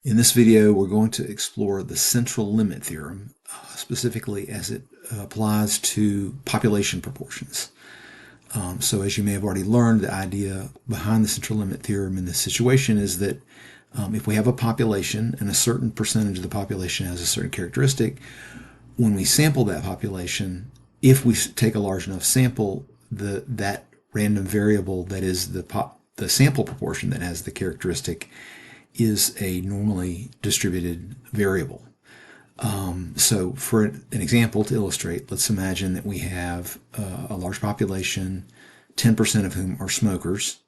In this video, we're going to explore the central limit theorem, specifically as it applies to population proportions. So as you may have already learned, the idea behind the central limit theorem in this situation is that if we have a population and a certain percentage of the population has a certain characteristic, when we sample that population, if we take a large enough sample, that random variable that is the sample proportion that has the characteristic is a normally distributed variable. So for an example to illustrate, let's imagine that we have a large population, 10% of whom are smokers,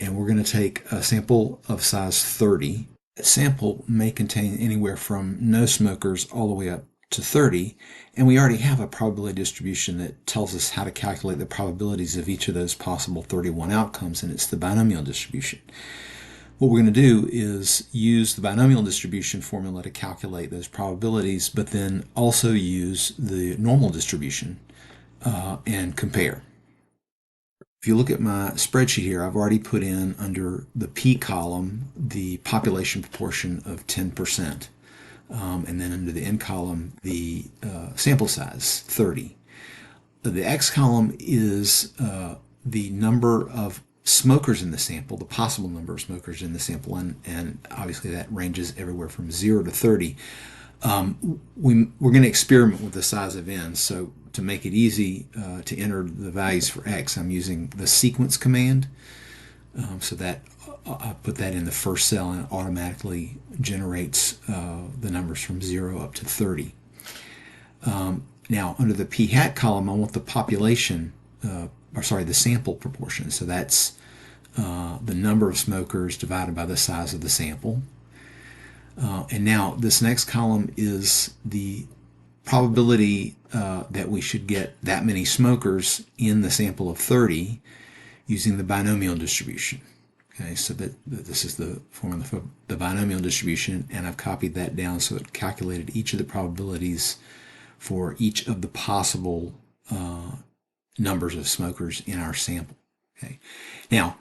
and we're going to take a sample of size 30. That sample may contain anywhere from no smokers all the way up to 30, and we already have a probability distribution that tells us how to calculate the probabilities of each of those possible 31 outcomes, and it's the binomial distribution. What we're going to do is use the binomial distribution formula to calculate those probabilities, but then also use the normal distribution and compare. If you look at my spreadsheet here, I've already put in under the P column the population proportion of 10%, and then under the N column the sample size, 30. The X column is the number of smokers in the sample, the possible number of smokers in the sample, and obviously that ranges everywhere from 0 to 30. We're going to experiment with the size of n, so to make it easy to enter the values for x, I'm using the sequence command, so that I put that in the first cell and it automatically generates the numbers from 0 up to 30. Now under the p hat column, I want the population the sample proportion. So that's the number of smokers divided by the size of the sample. And now this next column is the probability that we should get that many smokers in the sample of 30 using the binomial distribution. Okay, so that this is the formula for the binomial distribution, and I've copied that down so it calculated each of the probabilities for each of the possible numbers of smokers in our sample. Okay. Now,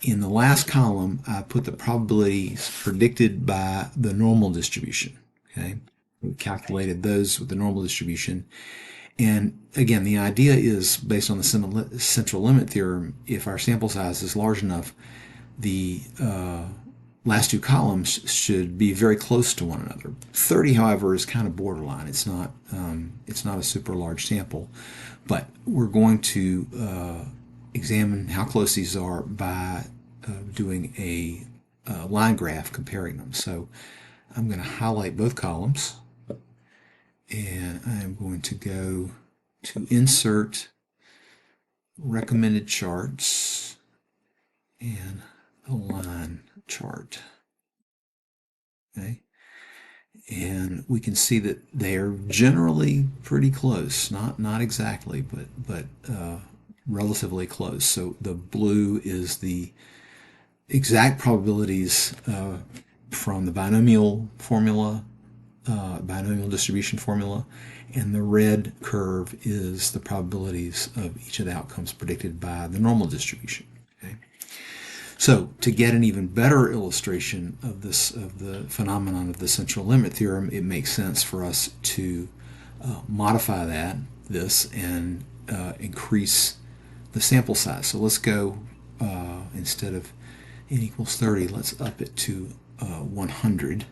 in the last column, I put the probabilities predicted by the normal distribution. Okay, we calculated those with the normal distribution, and again, the idea is based on the central limit theorem. If our sample size is large enough, the last two columns should be very close to one another. 30, however, is kind of borderline. It's not a super large sample, but we're going to examine how close these are by doing a line graph comparing them. So I'm going to highlight both columns, and I'm going to go to Insert, Recommended Charts, and a line chart. Okay, and we can see that they are generally pretty close, not exactly, but relatively close. So the blue is the exact probabilities from the binomial formula, binomial distribution formula, and the red curve is the probabilities of each of the outcomes predicted by the normal distribution. Okay. So to get an even better illustration of the phenomenon of the central limit theorem, it makes sense for us to modify this and increase the sample size. So let's go, instead of n equals 30, let's up it to 100.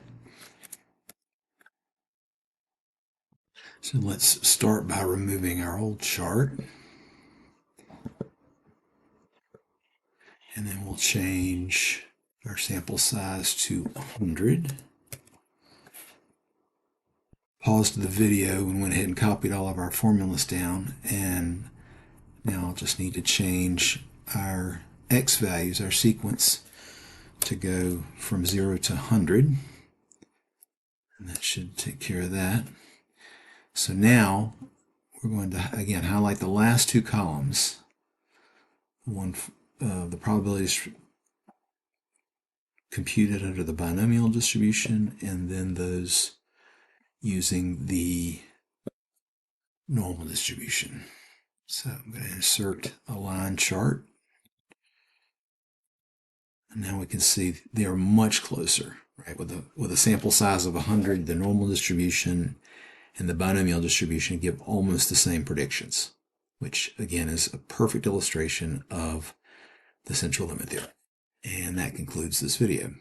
So let's start by removing our old chart. And then we'll change our sample size to 100. Paused the video and went ahead and copied all of our formulas down. And now I'll just need to change our x values, our sequence, to go from 0 to 100. And that should take care of that. So now we're going to, again, highlight the last two columns. The probabilities computed under the binomial distribution, and then those using the normal distribution. So I'm going to insert a line chart. And now we can see they are much closer, Right? With a sample size of 100, the normal distribution and the binomial distribution give almost the same predictions, which again is a perfect illustration of the central limit theorem. And that concludes this video.